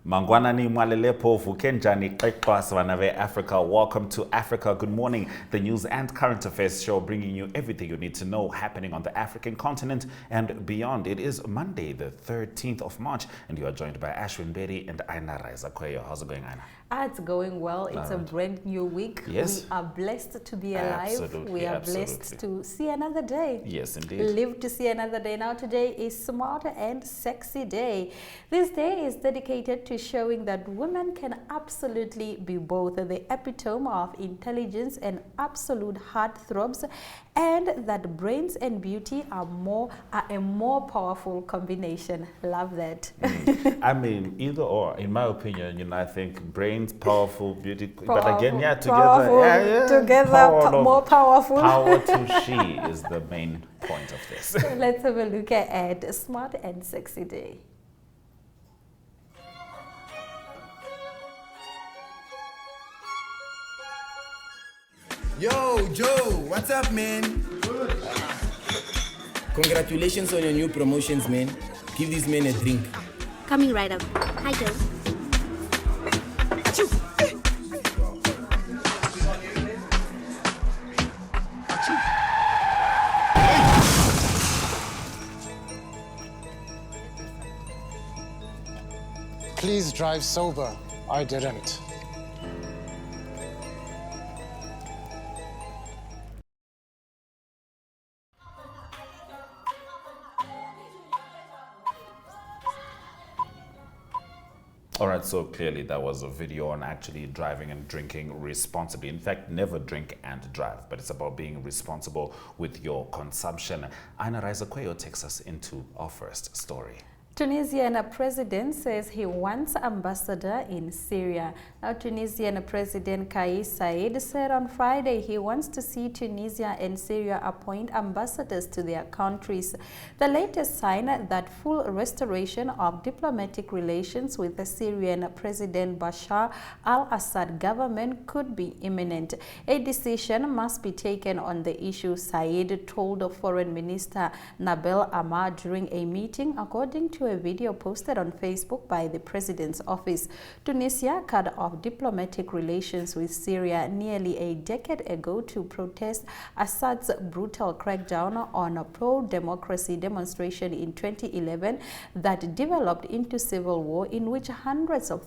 Mangwanani mwalele pofu kenjani xexwa vanave Africa. Welcome to Africa. Good morning. The news and current affairs show bringing you everything you need to know happening on the African continent and beyond. It is Monday, the 13th of March, and you are joined by Ashwin Bedi and Aina Raizakweyo. How's it going, Aina? It's going well. It's a brand new week. Yes. We are blessed to be alive. Absolutely, we are blessed to see another day. Yes, indeed. Live to see another day. Now today is Smart and Sexy Day. This day is dedicated to showing that women can absolutely be both the epitome of intelligence and absolute heartthrobs, and that brains and beauty are a more powerful combination. Love that. I mean, either or. In my opinion, I think brains, powerful, beauty. But again, more powerful. Power to she is the main point of this. So let's have a look at Smart and Sexy Day. Yo, Joe, what's up, man? Good. Congratulations on your new promotions, man. Give these men a drink. Coming right up. Hi, Joe. Please drive sober. I didn't. All right, so clearly that was a video on actually driving and drinking responsibly. In fact, never drink and drive, but it's about being responsible with your consumption. Aina Raizakweyo takes us into our first story. Tunisian president says he wants ambassador in Syria. Now, Tunisian President Kais Saied said on Friday he wants to see Tunisia and Syria appoint ambassadors to their countries. The latest sign that full restoration of diplomatic relations with the Syrian President Bashar al-Assad government could be imminent. A decision must be taken on the issue, Saied told Foreign Minister Nabil Amar during a meeting, according to a video posted on Facebook by the president's office. Tunisia cut off diplomatic relations with Syria nearly a decade ago to protest Assad's brutal crackdown on a pro-democracy demonstration in 2011 that developed into civil war, in which hundreds of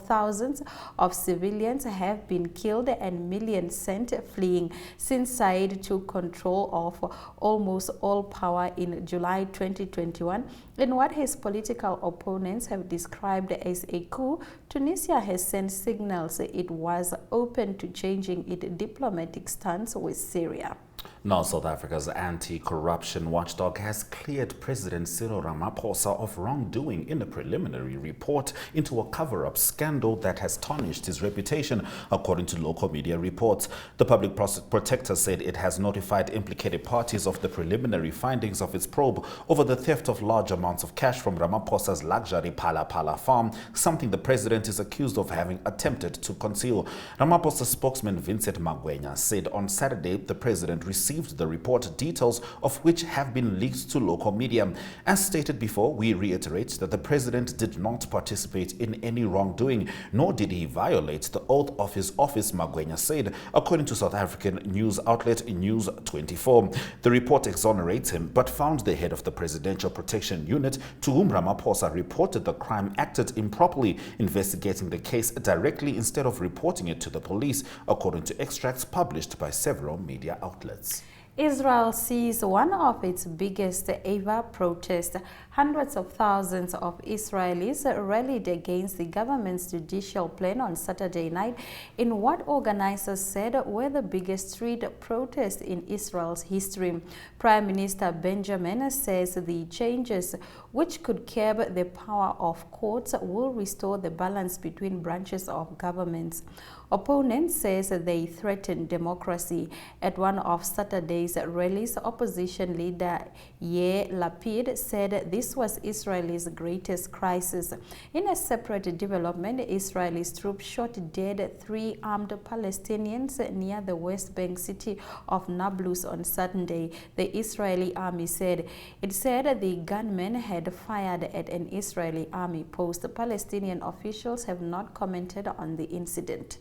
thousands of civilians have been killed and millions sent fleeing since Said took control of almost all power in July 2021. In what his political opponents have described as a coup, Tunisia has sent signals it was open to changing its diplomatic stance with Syria. Now, South Africa's anti-corruption watchdog has cleared President Cyril Ramaphosa of wrongdoing in a preliminary report into a cover-up scandal that has tarnished his reputation, according to local media reports. The public protector said it has notified implicated parties of the preliminary findings of its probe over the theft of large amounts of cash from Ramaphosa's luxury Phala Phala farm, something the president is accused of having attempted to conceal. Ramaphosa spokesman Vincent Magwenya said on Saturday the president received the report, details of which have been leaked to local media. As stated before, we reiterate that the president did not participate in any wrongdoing, nor did he violate the oath of his office, Magwenya said, according to South African news outlet News 24. The report exonerates him, but found the head of the Presidential Protection Unit, to whom Ramaphosa reported the crime, acted improperly, investigating the case directly instead of reporting it to the police, according to extracts published by several media outlets. Israel sees one of its biggest ever protests. Hundreds of thousands of Israelis rallied against the government's judicial plan on Saturday night in what organizers said were the biggest street protests in Israel's history. Prime Minister Benjamin says the changes, which could curb the power of courts, will restore the balance between branches of governments. Opponents says they threaten democracy. At one of Saturday's Friday's rallies, opposition leader Yair Lapid said this was Israel's greatest crisis. In a separate development, Israel's troops shot dead 3 armed Palestinians near the West Bank city of Nablus on Sunday. The Israeli army said. It said the gunmen had fired at an Israeli army post. Palestinian officials have not commented on the incident.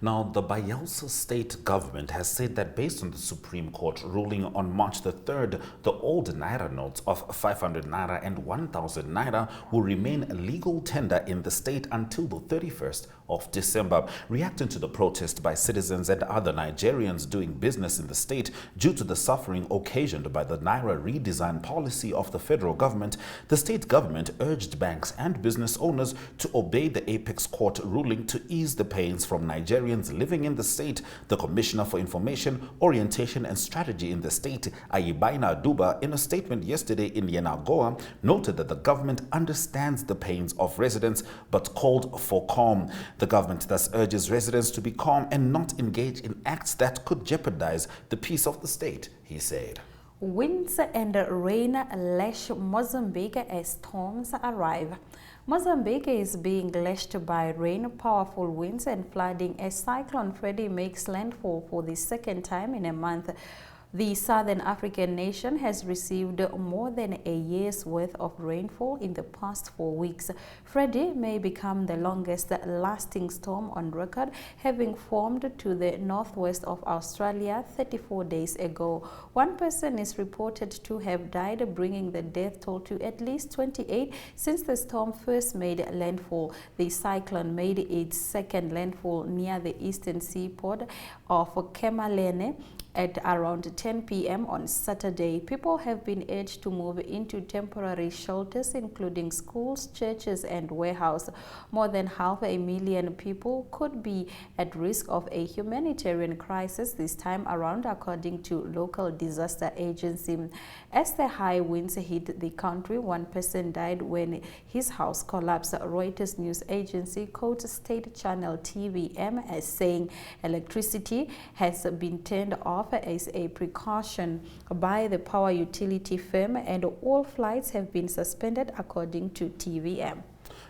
Now, the Bayelsa state government has said that based on the Supreme Court ruling on March the 3rd, the old Naira notes of 500 Naira and 1,000 Naira will remain legal tender in the state until the 31st of December. Reacting to the protest by citizens and other Nigerians doing business in the state due to the suffering occasioned by the Naira redesign policy of the federal government, the state government urged banks and business owners to obey the Apex Court ruling to ease the pains from Nigerians living in the state. The Commissioner for Information, Orientation and Strategy in the state, Ayibaina Duba, in a statement yesterday in Yenagoa, noted that the government understands the pains of residents but called for calm. The government thus urges residents to be calm and not engage in acts that could jeopardize the peace of the state, he said. Winds and rain lash Mozambique as storms arrive. Mozambique is being lashed by rain, powerful winds and flooding as Cyclone Freddy makes landfall for the second time in a month. The southern African nation has received more than a year's worth of rainfall in the past 4 weeks. Freddy may become the longest lasting storm on record, having formed to the northwest of Australia 34 days ago. 1 person is reported to have died, bringing the death toll to at least 28 since the storm first made landfall. The cyclone made its second landfall near the eastern seaport of Kemalene at around 10 p.m. on Saturday. People have been urged to move into temporary shelters, including schools, churches, and warehouses. More than 500,000 people could be at risk of a humanitarian crisis this time around, according to local disaster agency. As the high winds hit the country, 1 person died when his house collapsed. Reuters news agency quotes state channel TVM as saying electricity has been turned off as a precaution by the power utility firm, and all flights have been suspended, according to TVM.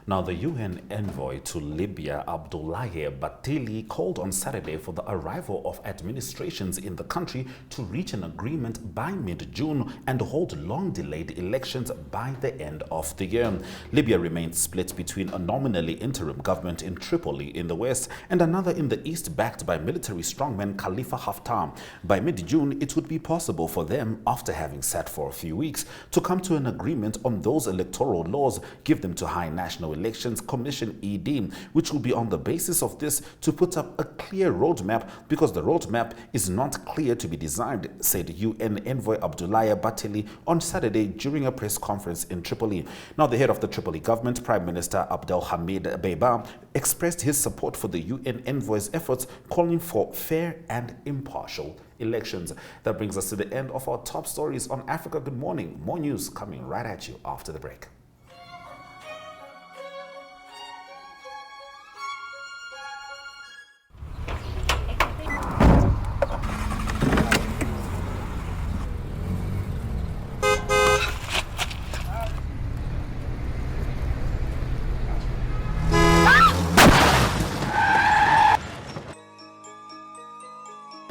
Now, the UN envoy to Libya, Abdoulaye Batili, called on Saturday for the arrival of administrations in the country to reach an agreement by mid-June and hold long-delayed elections by the end of the year. Libya remains split between a nominally interim government in Tripoli in the west and another in the east backed by military strongman Khalifa Haftar. By mid-June, it would be possible for them, after having sat for a few weeks, to come to an agreement on those electoral laws, give them to High National Elections Commission ED, which will be on the basis of this to put up a clear roadmap, because the roadmap is not clear to be designed, said UN envoy Abdoulaye Batili on Saturday during a press conference in Tripoli. Now, the head of the Tripoli government, Prime Minister Abdelhamid Beiba, expressed his support for the UN envoy's efforts, calling for fair and impartial elections. That brings us to the end of our top stories on Africa Good Morning. More news coming right at you after the break.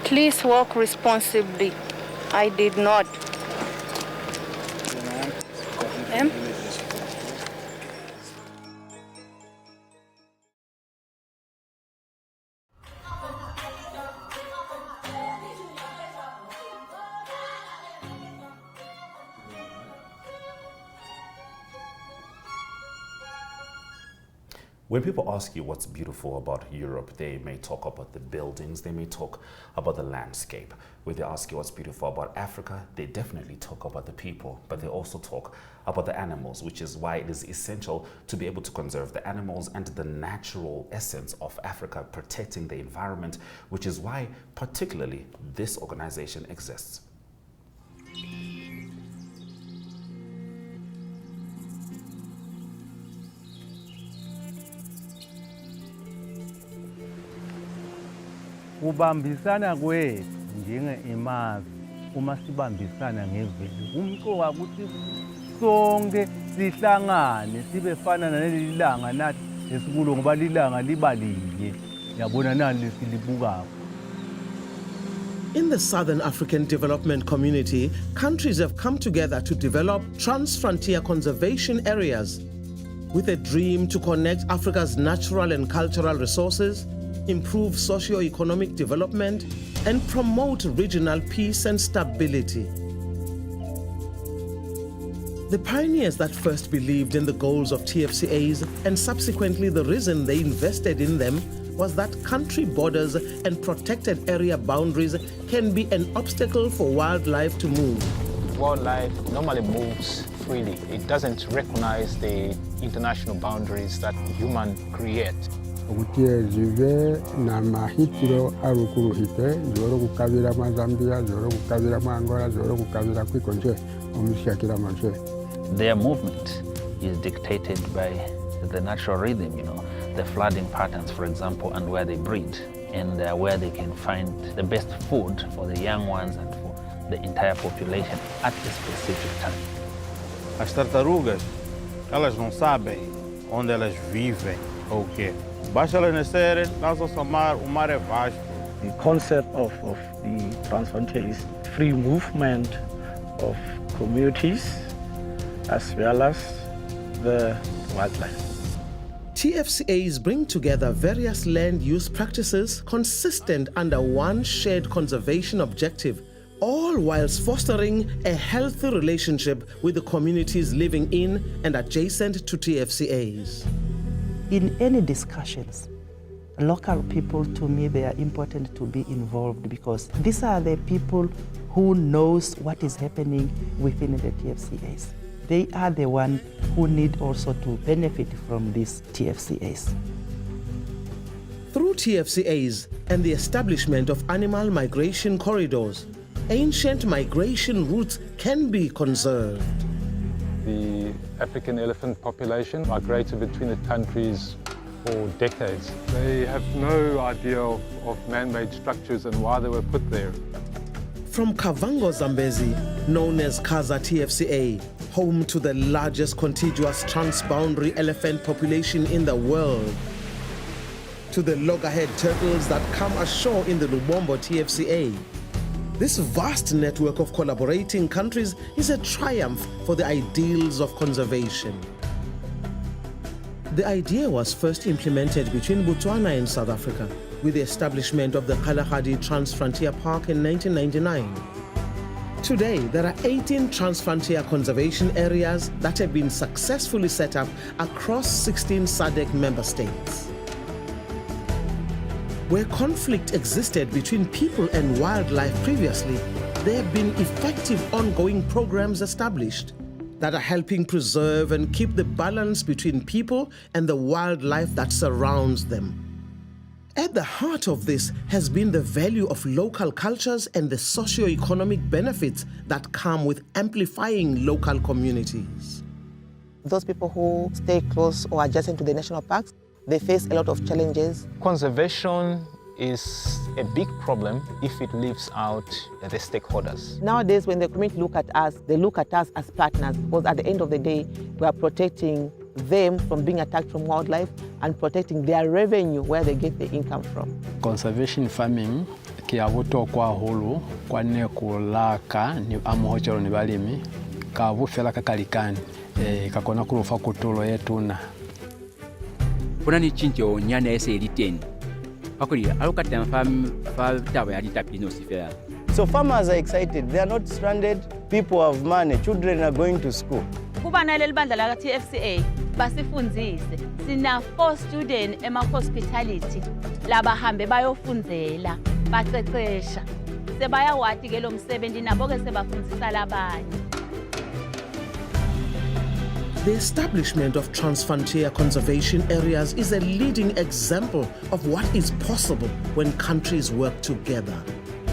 Please walk responsibly. I did not. Ma'am? When people ask you what's beautiful about Europe, they may talk about the buildings, they may talk about the landscape. When they ask you what's beautiful about Africa, they definitely talk about the people, but they also talk about the animals, which is why it is essential to be able to conserve the animals and the natural essence of Africa, protecting the environment, which is why particularly this organization exists. Kubambisana kwethu njenge-imazwe uma sibambisana ngeveli umqoka ukuthi sonke sihlangane sibefana naleli langa nathi esikulo ngoba lilanga libalinye yabona nani lesilibukako. In the Southern African Development Community, countries have come together to develop trans-frontier conservation areas with a dream to connect Africa's natural and cultural resources, improve socio-economic development, and promote regional peace and stability. The pioneers that first believed in the goals of TFCAs and subsequently the reason they invested in them was that country borders and protected area boundaries can be an obstacle for wildlife to move. Wildlife normally moves freely. It doesn't recognize the international boundaries that humans create. Jive na mahitiro arukuruhite zoro kukabira Zambia, zoro kukabira Angola, zoro kukabira kwikonje omushakira manje. Their movement is dictated by the natural rhythm, the flooding patterns, for example, and where they breed, and where they can find the best food for the young ones and for the entire population at a specific time. As tartarugas, elas não sabem onde elas vivem ou o quê. Basta elas nascerem, lançam-se ao mar, o mar é vasto. The concept of the transfrontier is free movement of communities as well as the wildlife. TFCAs bring together various land use practices consistent under one shared conservation objective, all whilst fostering a healthy relationship with the communities living in and adjacent to TFCAs. In any discussions, local people, to me, they are important to be involved because these are the people who knows what is happening within the TFCAs. They are the ones who need also to benefit from these TFCAs. Through TFCAs and the establishment of animal migration corridors, ancient migration routes can be conserved. The African elephant population migrated between the countries for decades. They have no idea of man-made structures and why they were put there. From Kavango, Zambezi, known as Kaza TFCA, home to the largest contiguous transboundary elephant population in the world, to the loggerhead turtles that come ashore in the Lubombo TFCA. This vast network of collaborating countries is a triumph for the ideals of conservation. The idea was first implemented between Botswana and South Africa with the establishment of the Kalahari Transfrontier Park in 1999. Today, there are 18 transfrontier conservation areas that have been successfully set up across 16 SADC member states. Where conflict existed between people and wildlife previously, there have been effective ongoing programs established that are helping preserve and keep the balance between people and the wildlife that surrounds them. At the heart of this has been the value of local cultures and the socio-economic benefits that come with amplifying local communities. Those people who stay close or adjacent to the national parks, they face a lot of challenges. Conservation is a big problem if it leaves out the stakeholders. Nowadays, when the community look at us, they look at us as partners because at the end of the day, we are protecting them from being attacked from wildlife and protecting their revenue where they get the income from. Conservation farming kia vuto kwa hulu kwa nekulaka ni amuhochero ni balimi ka vufela kakalikani kakona kurufa kutulo yetuna. Kuna ni chinjo nyane ese eliten. Akuri alokata fa tawa ya litapino sifera. So farmers are excited. They are not stranded. People have money. Children are going to school. Kuba naleli bandla la TFCA basifundzise. Sina 4 students ema hospitality labahambe bayofundzela bacecesha. Sebayawati ke lo msebenzi nabo ke sebafundzisa labanye. The establishment of transfrontier conservation areas is a leading example of what is possible when countries work together.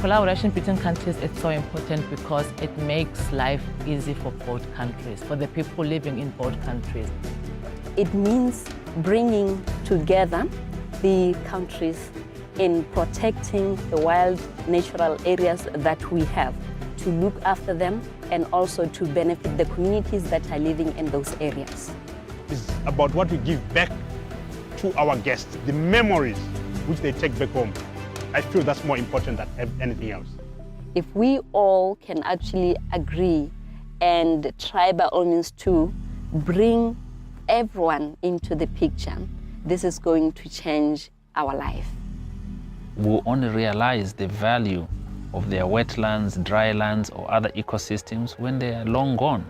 Collaboration between countries is so important because it makes life easy for both countries, for the people living in both countries. It means bringing together the countries in protecting the wild natural areas that we have to look after them and also to benefit the communities that are living in those areas. It's about what we give back to our guests, the memories which they take back home. I feel that's more important than anything else. If we all can actually agree and try by all means to bring everyone into the picture, this is going to change our life. We'll only realize the value of their wetlands, drylands, or other ecosystems when they are long gone.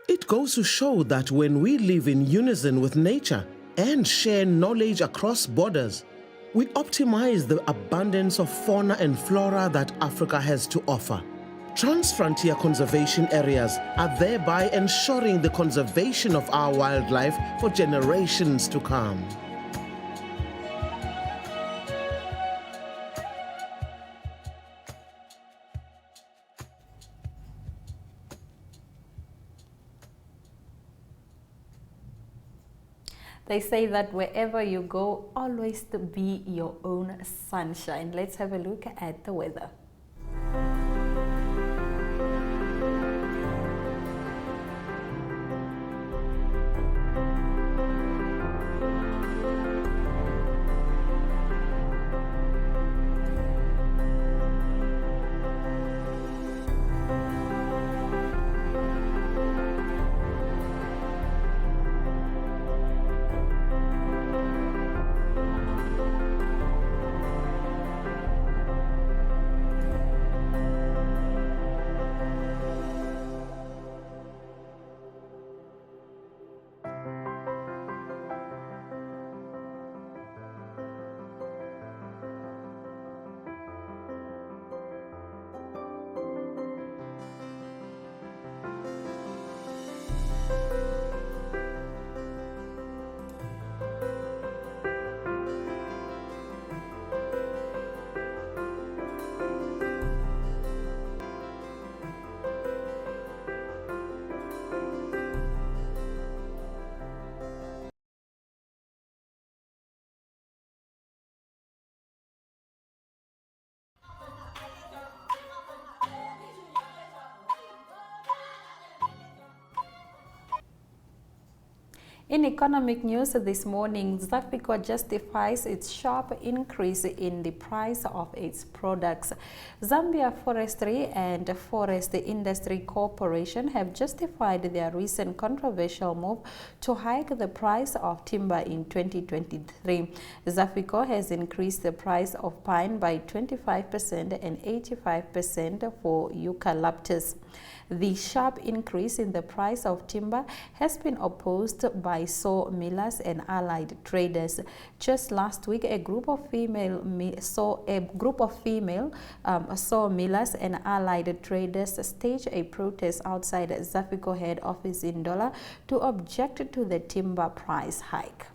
It goes to show that when we live in unison with nature and share knowledge across borders, we optimize the abundance of fauna and flora that Africa has to offer. Transfrontier conservation areas are thereby ensuring the conservation of our wildlife for generations to come. They say that wherever you go, always to be your own sunshine. Let's have a look at the weather. In economic news this morning, Zafrico justifies its sharp increase in the price of its products. Zambia Forestry and Forest Industry Corporation have justified their recent controversial move to hike the price of timber in 2023. Zafrico has increased the price of pine by 25% and 85% for eucalyptus. The sharp increase in the price of timber has been opposed by sawmillers and allied traders. Just last week, a group of female sawmillers and allied traders staged a protest outside Zafrico head office in Dola to object to the timber price hike.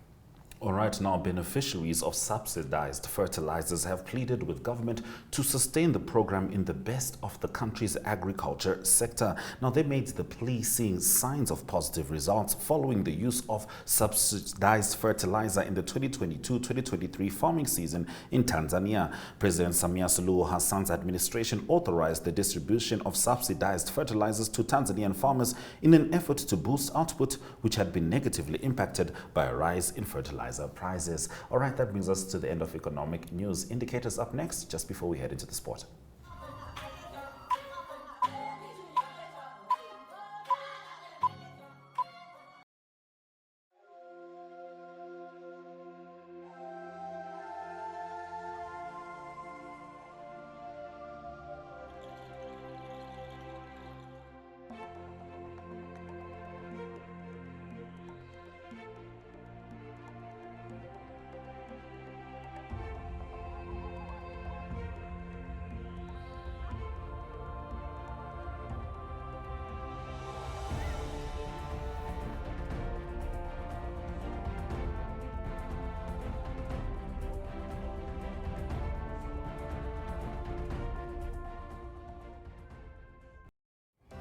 All right, now beneficiaries of subsidized fertilizers have pleaded with government to sustain the program in the best of the country's agriculture sector. Now, they made the plea seeing signs of positive results following the use of subsidized fertilizer in the 2022-2023 farming season in Tanzania. President Samia Suluhu Hassan's administration authorized the distribution of subsidized fertilizers to Tanzanian farmers in an effort to boost output, which had been negatively impacted by a rise in fertilizer prices. All right, that brings us to the end of economic news. Indicators up next, just before we head into the sport.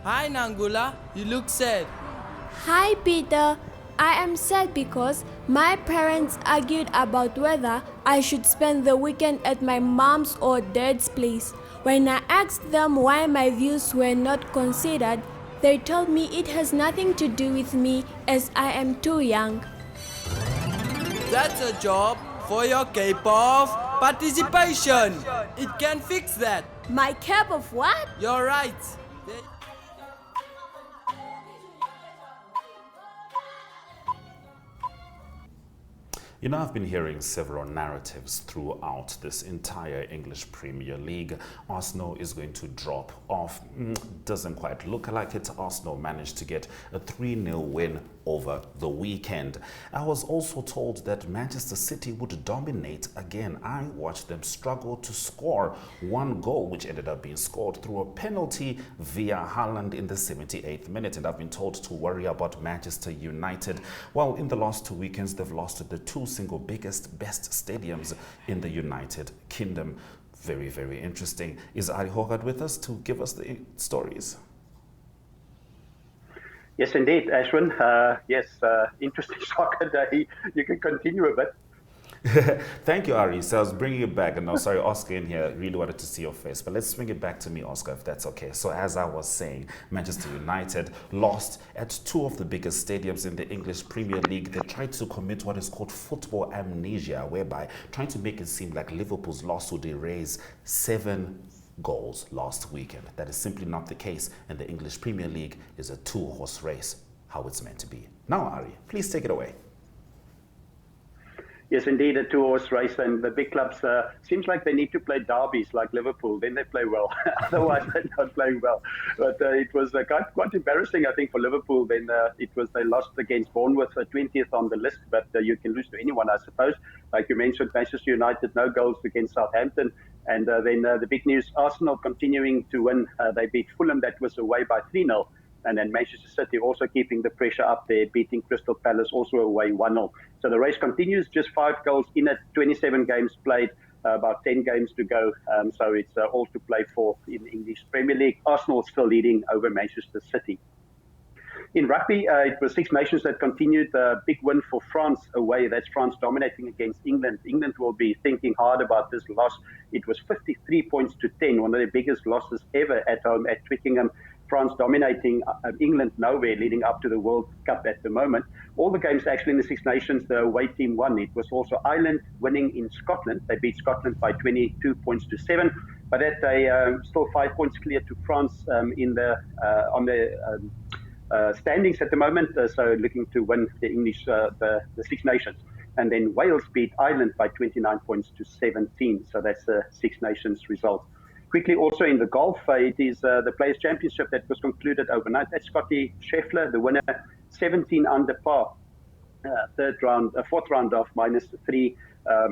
Hi Nangula, you look sad. Hi Peter, I am sad because my parents argued about whether I should spend the weekend at my mom's or dad's place. When I asked them why my views were not considered, they told me it has nothing to do with me as I am too young. That's a job for your cape of participation. It can fix that. My cap of what? You're right. You know, I've been hearing several narratives throughout this entire English Premier League. Arsenal is going to drop off. Doesn't quite look like it. Arsenal managed to get a 3-0 win over the weekend. I was also told that Manchester City would dominate again. I watched them struggle to score one goal, which ended up being scored through a penalty via Haaland in the 78th minute. And I've been told to worry about Manchester United. Well, in the last 2 weekends, they've lost to the two single biggest, best stadiums in the United Kingdom. Very, very interesting. Is Ari Hogard with us to give us the stories? Yes, indeed, Ashwin. Interesting soccer day. You can continue a bit. Thank you, Ari. So I was bringing it back, and sorry, Oscar in here really wanted to see your face, but let's swing it back to me, Oscar, if that's okay. So as I was saying, Manchester United lost at two of the biggest stadiums in the English Premier League. They tried to commit what is called football amnesia, whereby trying to make it seem like Liverpool's loss would erase 7 goals last weekend. That is simply not the case, and the English Premier League is a 2-horse race, how it's meant to be. Now, Ari, please take it away. Yes, indeed, a 2-horse race, and the big clubs seems like they need to play derbies like Liverpool, then they play well. Otherwise, they're not playing well. But it was quite embarrassing, I think, for Liverpool. Then they lost against Bournemouth, 20th on the list, but you can lose to anyone, I suppose. Like you mentioned, Manchester United, no goals against Southampton. And then the big news, Arsenal continuing to win. They beat Fulham, that was away by 3-0. And then Manchester City also keeping the pressure up there, beating Crystal Palace also away 1-0. So the race continues, just 5 goals in it, 27 games played, about 10 games to go. So it's all to play for in the English Premier League. Arsenal still leading over Manchester City. In rugby, it was Six Nations that continued. A big win for France away. That's France dominating against England. England will be thinking hard about this loss. It was 53 points to 10, one of the biggest losses ever at home at Twickenham. France dominating England nowhere leading up to the World Cup at the moment. All the games actually in the Six Nations, the away team won. It was also Ireland winning in Scotland. They beat Scotland by 22 points to 7. But that they still 5 points clear to France on the standings at the moment. So looking to win the English, the Six Nations. And then Wales beat Ireland by 29 points to 17. So that's the Six Nations result. Quickly, also in the golf, it is the Players' Championship that was concluded overnight. That's Scotty Scheffler, the winner, 17 under par, fourth round off, -3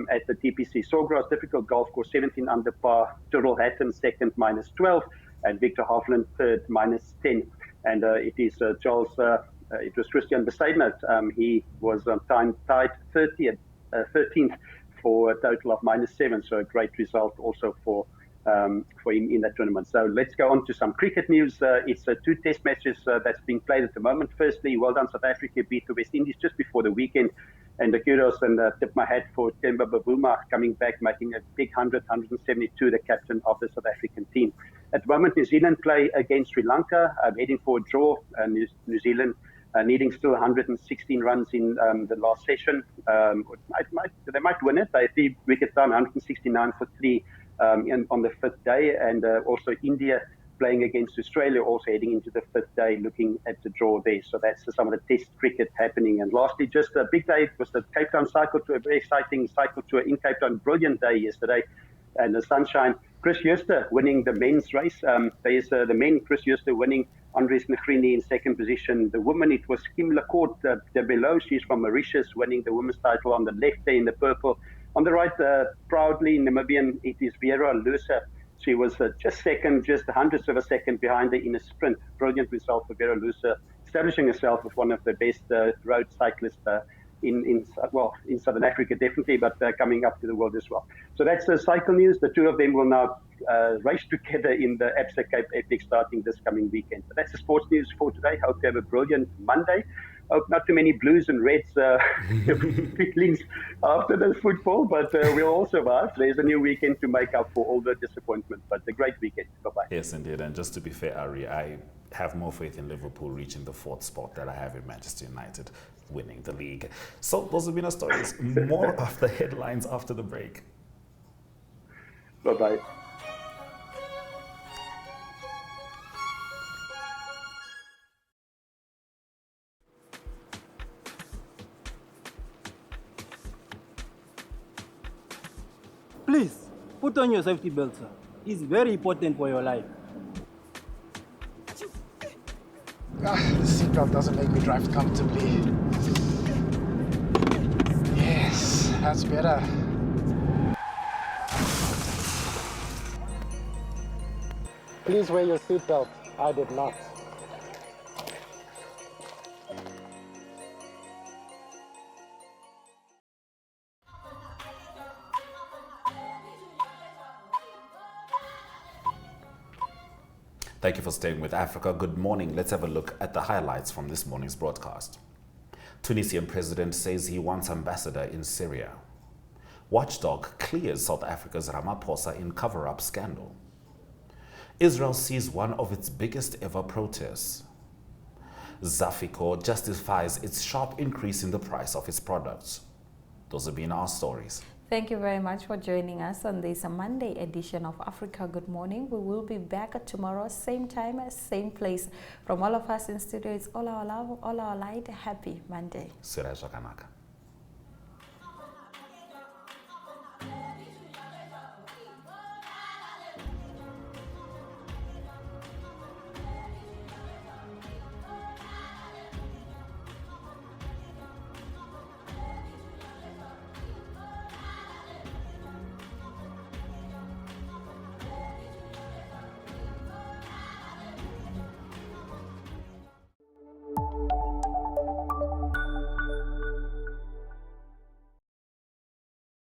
at the TPC Sawgrass. Difficult golf course, 17 under par. Tyrrell Hatton second, -12, and Victor Hovland third, -10. And it is it was Christian Besaidnout. He was tied 13th for a total of -7. So a great result also for him in that tournament. So let's go on to some cricket news. It's 2 test matches that's being played at the moment. Firstly, well done, South Africa beat the West Indies just before the weekend. And the kudos and tip my hat for Themba Bavuma coming back, making a big 172, the captain of the South African team. At the moment, New Zealand play against Sri Lanka, heading for a draw. New Zealand needing still 116 runs in the last session. They might win it. They 3 wickets down, 169 for 3. On the 5th day, and also India playing against Australia, also heading into the 5th day, looking at the draw there. So that's some of the test cricket happening. And lastly, just a big day, it was the Cape Town Cycle Tour, a very exciting cycle tour in Cape Town. Brilliant day yesterday, and the sunshine. Chris Jooste winning the men's race. There's the men, Chris Jooste winning, Andres Negrini in second position. The women, it was Kim Lacourt de below. She's from Mauritius, winning the women's title on the left there in the purple. On the right, proudly Namibian, it is Vera Lusa. She was just second, just hundredths of a second behind her in a sprint. Brilliant result for Vera Lusa, establishing herself as one of the best road cyclists in Southern Africa, definitely, but coming up to the world as well. So that's the cycle news. The two of them will now race together in the Absa Cape Epic starting this coming weekend. So that's the sports news for today. Hope you have a brilliant Monday. hope not too many blues and reds feelings after this football, but we'll all survive. There's a new weekend to make up for all the disappointment, but a great weekend. Bye-bye. Yes, indeed. And just to be fair, Ari, I have more faith in Liverpool reaching the 4th spot than I have in Manchester United winning the league. So those have been our stories. More of the headlines after the break. Bye-bye. Please, put on your safety belt, sir. It's very important for your life. The seatbelt doesn't make me drive comfortably. Yes, that's better. Please wear your seatbelt. I did not. Thank you for staying with Africa. Good morning. Let's have a look at the highlights from this morning's broadcast. Tunisian president says he wants ambassador in Syria. Watchdog clears South Africa's Ramaphosa in cover-up scandal. Israel sees one of its biggest ever protests. Zafico justifies its sharp increase in the price of its products. Those have been our stories. Thank you very much for joining us on this Monday edition of Africa Good Morning. We will be back tomorrow, same time, same place. From all of us in studio, it's all our love, all our light. Happy Monday. Syria Jakanaka.